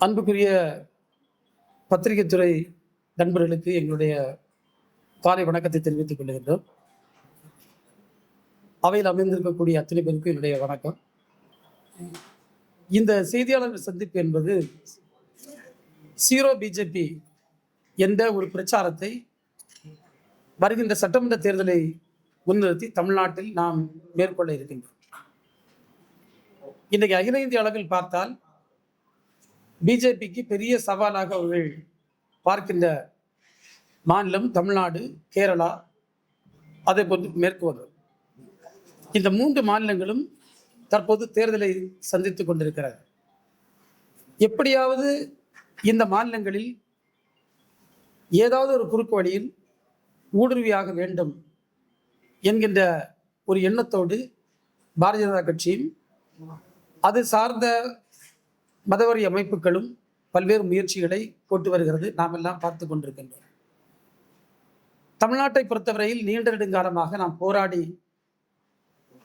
அன்புக்குரிய பத்திரிகைத்துறை நண்பர்களுக்கு எங்களுடைய காலை வணக்கத்தை தெரிவித்துக் கொள்கின்றோம். அவையில் அமைந்திருக்கக்கூடிய அத்தனை பேருக்கு என்னுடைய வணக்கம். இந்த செய்தியாளர் சந்திப்பு என்பது ஜீரோ பிஜேபி என்ற ஒரு பிரச்சாரத்தை வருகின்ற சட்டமன்ற தேர்தலை முன்னிறுத்தி தமிழ்நாட்டில் நாம் மேற்கொள்ள இருக்கின்றோம். இன்றைக்கு அகில இந்திய அளவில் பார்த்தால் பிஜேபிக்கு பெரிய சவாலாக அவர்கள் பார்க்கின்ற மாநிலம் தமிழ்நாடு, கேரளா, அதே போன்று மேற்கு வங்கம். இந்த 3 மாநிலங்களும் தற்போது தேர்தலை சந்தித்துக் கொண்டிருக்கிறது. எப்படியாவது இந்த மாநிலங்களில் ஏதாவது ஒரு குறுக்கு வழியில் ஊடுருவியாக வேண்டும் என்கின்ற ஒரு எண்ணத்தோடு பாரதிய ஜனதா கட்சியும் அது சார்ந்த மதவரி அமைப்புகளும் பல்வேறு முயற்சிகளை போட்டு வருகிறது. நாம் எல்லாம் பார்த்து கொண்டிருக்கின்றோம். தமிழ்நாட்டை பொறுத்தவரையில் நீண்ட நெடுங்காலமாக நாம் போராடி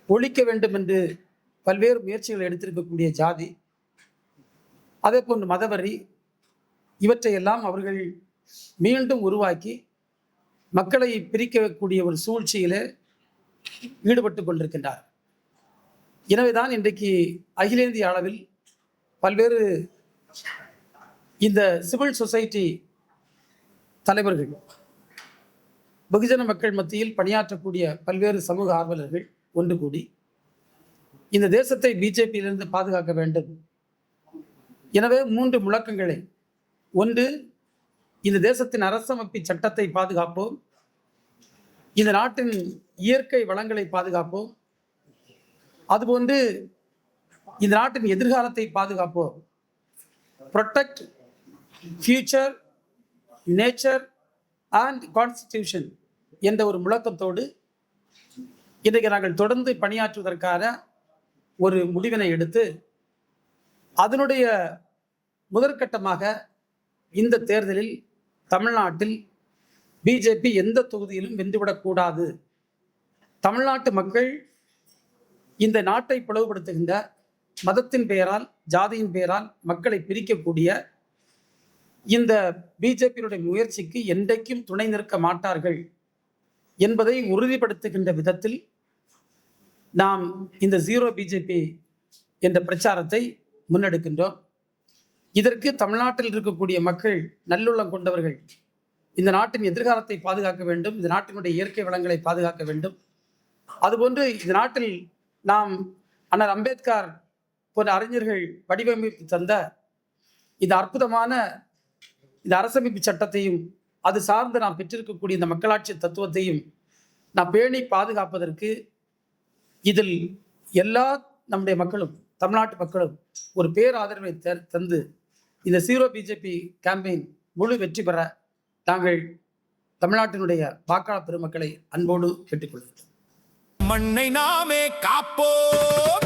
ஒழிக்க வேண்டும் என்று பல்வேறு முயற்சிகளை எடுத்திருக்கக்கூடிய ஜாதி, அதே போன்று மதவரி, இவற்றையெல்லாம் அவர்கள் மீண்டும் உருவாக்கி மக்களை பிரிக்கக்கூடிய ஒரு சூழ்ச்சியிலே ஈடுபட்டு கொண்டிருக்கின்றார். எனவேதான் இன்றைக்கு அகில இந்திய அளவில் பல்வேறு இந்த சிவில் சொசைட்டி தலைவர்கள், வெகுஜன மக்கள் மத்தியில் பணியாற்றக்கூடிய பல்வேறு சமூக ஆர்வலர்கள் ஒன்று கூடி இந்த தேசத்தை பிஜேபியிலிருந்து பாதுகாக்க வேண்டும். எனவே 3 முழக்கங்களை, ஒன்று, இந்த தேசத்தின் அரசமைப்பு சட்டத்தை பாதுகாப்போம், இந்த நாட்டின் இயற்கை வளங்களை பாதுகாப்போம், அதுபோன்று இந்த நாட்டின் எதிர்காலத்தை பாதுகாப்போம், protect future, nature and constitution என்ற ஒரு முழக்கத்தோடு இன்றைக்கு நாங்கள் தொடர்ந்து பணியாற்றுவதற்கான ஒரு முடிவினை எடுத்து அதனுடைய முதற்கட்டமாக இந்த தேர்தலில் தமிழ்நாட்டில் பிஜேபி எந்த தொகுதியிலும் வென்றுவிடக்கூடாது, தமிழ்நாட்டு மக்கள் இந்த நாட்டை பிளவுபடுத்துகின்ற மதத்தின் பெயரால், ஜாதியின் பெயரால் மக்களை பிரிக்கக்கூடிய இந்த பிஜேபியினுடைய முயற்சிக்கு என்றைக்கும் துணை நிற்க மாட்டார்கள் என்பதை உறுதிப்படுத்துகின்ற விதத்தில் நாம் இந்த ஜீரோ பிஜேபி என்ற பிரச்சாரத்தை முன்னெடுக்கின்றோம். இதற்கு தமிழ்நாட்டில் இருக்கக்கூடிய மக்கள், நல்லுள்ளம் கொண்டவர்கள், இந்த நாட்டின் எதிர்காலத்தை பாதுகாக்க வேண்டும், இந்த நாட்டினுடைய இயற்கை வளங்களை பாதுகாக்க வேண்டும், அதுபோன்று இந்த நாட்டில் நாம் அண்ணல் அம்பேத்கர் போன்ற அறிஞர்கள் வடிவமைப்பு தந்த இந்த அற்புதமான இந்த அரசமைப்பு சட்டத்தையும் அது சார்ந்து நாம் பெற்றிருக்கக்கூடிய இந்த மக்களாட்சி தத்துவத்தையும் நாம் பேணி பாதுகாப்பதற்கு இதில் எல்லா நம்முடைய மக்களும், தமிழ்நாட்டு மக்களும் ஒரு பேராதரவை தந்து இந்த ஜீரோ பிஜேபி கேம்பெயின் முழு வெற்றி பெற நாங்கள் தமிழ்நாட்டினுடைய வாக்காளர் பெருமக்களை அன்போடு கேட்டுக்கொள்கிறோம். மண்ணை நாமே காப்போம்.